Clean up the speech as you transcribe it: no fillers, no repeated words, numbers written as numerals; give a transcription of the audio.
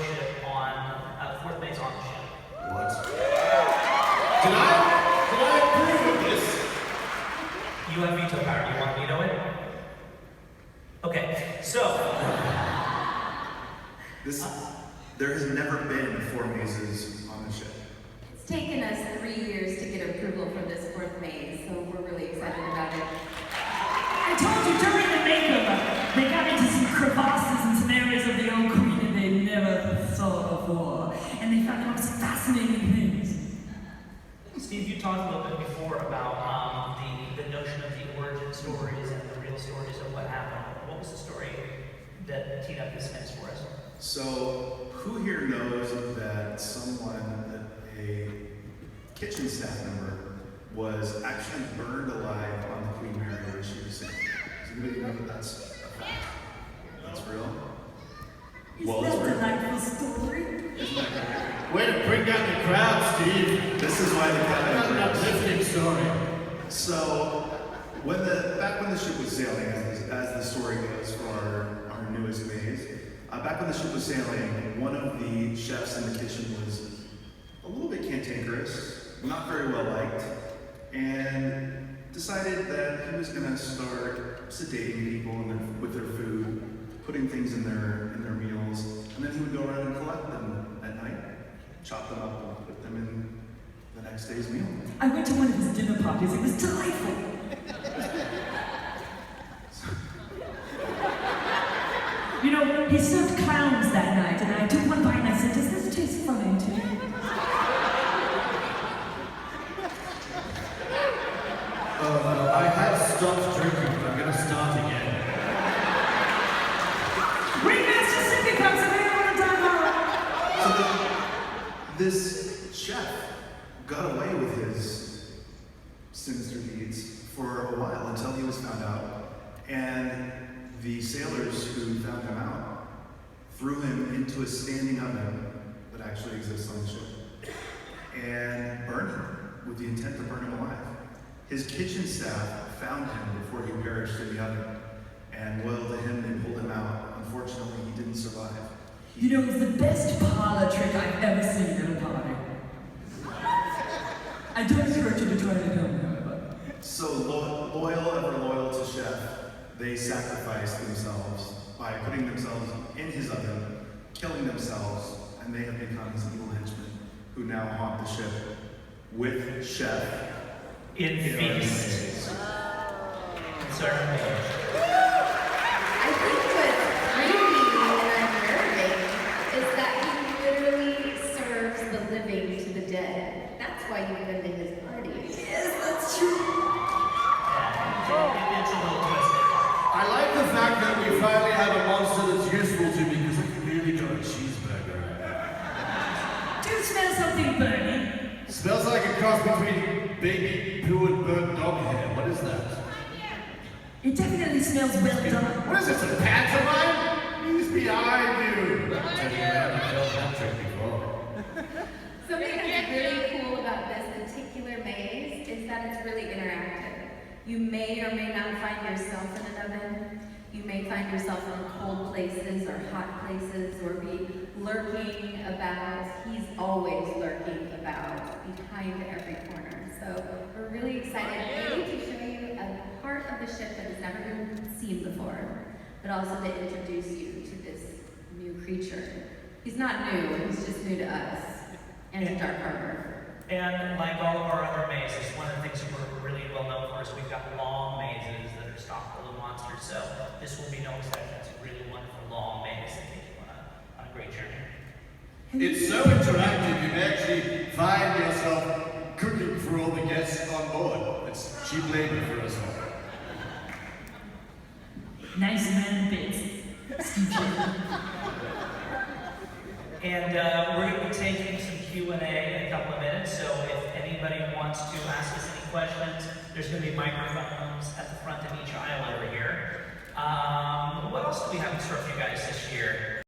ship on, fourth maze on the ship. What? Did I approve of this? You have veto power. You want to veto it? Okay, so. There has never been 4 mazes on the ship. It's taken us 3 years to get approval for this fourth maze, so we're really excited about it. I told you during the makeover, they got into some crevasses and some areas of the old queen that they never saw before, and they found the most fascinating things. Steve, you talked a little bit before about the notion of the origin stories and the real stories of what happened. What was the story that teed up this maze for us? So, who here knows that a kitchen staff member, was actually burned alive on the Queen Mary where she was sailing? Does anybody know that that's a fact? That's real? Isn't that a delightful story? Way to bring down the crowd, Steve. This is why the That's an uplifting story. So, back when the ship was sailing, as the story goes for our newest maze, back when the ship was sailing, one of the chefs in the kitchen was a little bit cantankerous, not very well liked, and decided that he was going to start sedating people with their food, putting things in their meals, and then he would go around and collect them at night, chop them up, and put them in the next day's meal. I went to one of his dinner parties. It was delightful. You know, he served clowns that night, and I took one bite and I said, "Does this taste funny to you?" I have stopped drinking, but I'm going to start again. Ringmaster Sippy comes available on time. This chef got away with his sinister deeds for a while until he was found out, and the sailors who found him out threw him into a standing oven that actually exists on the ship and burned him with the intent to burn him alive. His kitchen staff found him before he perished in the oven, and loyal to him, they pulled him out. Unfortunately, he didn't survive. You know, it was the best parlor trick I've ever seen at a party. I don't encourage you to try it at home, however. So ever loyal to Chef, they sacrificed themselves by putting themselves in his oven, killing themselves, and they have become his evil henchmen, who now haunt the ship with Chef In feast. Sorry. I think what's really unnerving is that he literally serves the living to the dead. That's why you've been to his parties. Yes, that's true. Yeah, it's a little twisted. I like the fact that we finally have a monster that's useful to me because I can really go a cheeseburger. Do you smell something burning? Smells like a cross between baby poo and burnt dog hair. What is that? It definitely smells well done. What is this, a pantomime? He's behind you. Turning around, I felt that trick before. Something that's really cool about this particular maze is that it's really interactive. You may or may not find yourself in an oven. You may find yourself in cold places or hot places, or be lurking about. He's always lurking about behind every corner. So we're really excited to show you a part of the ship that has never been seen before, but also to introduce you to this new creature. He's not new, he's just new to us and to Dark Harbor. And like all of our other mazes, one of the things that we're really well known for is we've got long mazes that are stocked full of monsters. So this will be no exception. It's a really wonderful long maze that takes you on a great journey. It's so interactive, you may actually find yourself cooking for all the guests on board. It's cheap labor for us all. Nice man bits. Steve Jobs. And we're going to be taking some Q&A in a couple of minutes, so if anybody wants to ask us any questions, there's going to be microphones at the front of each aisle over here. What else do we have in store for you guys this year?